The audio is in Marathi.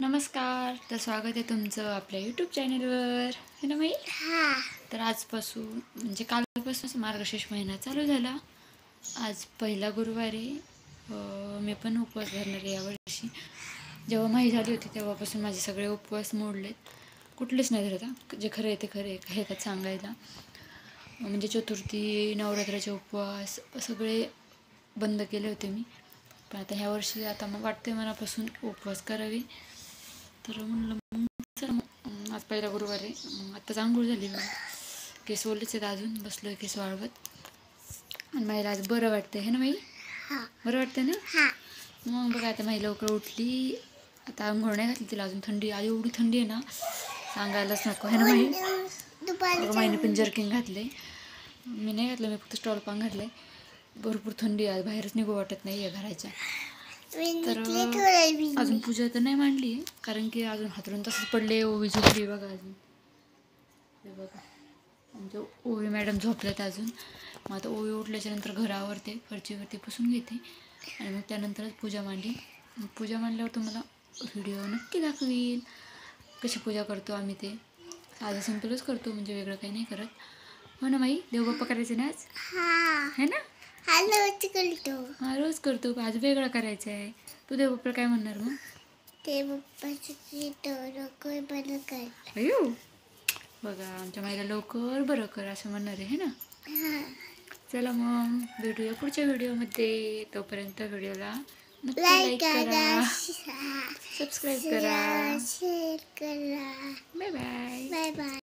नमस्कार. तर स्वागत आहे तुमचं आपल्या यूट्यूब चॅनलवर, है ना बाई? हां. तर आजपासून म्हणजे कालपासून मार्गशीर्ष महिना चालू झाला. आज पहिला गुरुवार आहे. मी पण उपवास धरणार आहे यावर्षी. जेव्हा माही झाली होती तेव्हापासून माझे सगळे उपवास मोडलेत. कुठलेच नाही धरत हां. जे खरं आहे ते खरं आहे हे का सांगायला. म्हणजे चतुर्थी, नवरात्राचे उपवास सगळे बंद केले होते मी. पण आता ह्या वर्षी आता मग वाटते मनापासून उपवास करावे. तर म्हणलं मग आज पहिला गुरुवार आहे. मग आत्ताच आंघोळ झाली. केस ओलेच आहेत अजून. बसलो आहे केस वाळवत. आणि माईला आज बरं वाटतं आहे ना माई? बरं वाटतं ना? मग बघा आता माई लवकर उठली. आता आंघोळ नाही घातली तिला अजून. थंडी आज एवढी थंडी आहे ना सांगायलाच नको आहे ना माई? अगं माईने पण जर्किंग घातले. मी नाही घातलं, मी फक्त स्टॉल पान घातलं आहे. भरपूर थंडी आहे, बाहेरच निघू वाटत नाही आहे घराच्या. तर अजून पूजा तर नाही मांडली कारण की अजून हातरून तसंच पडले. ओवी झोपली बघा अजून. हे बघा म्हणजे ओवी मॅडम झोपल्यात अजून. मग आता ओवी उठल्याच्या नंतर घर आवरते, फरचीवरती पुसून घेते आणि मग त्यानंतरच पूजा मांडली. पूजा मांडल्यावर तुम्हाला व्हिडिओ नक्की दाखवील कशी पूजा करतो आम्ही. ते साधं सिंपलच करतो, म्हणजे वेगळं काही नाही करत. हो ना माई? देवबाप्पा करायचं ना आज? है ना? हा रोज करतो. आज वेगळं करायचं आहे. तू देवबाप्पाला काय म्हणणार मग? अयो बघा आमच्या माईला लवकर बरं कर असं म्हणणार आहे ना. चला मग भेटूया पुढच्या व्हिडिओमध्ये. तोपर्यंत व्हिडिओला नक्की लाईक करा, सबस्क्राईब करा. Bye bye.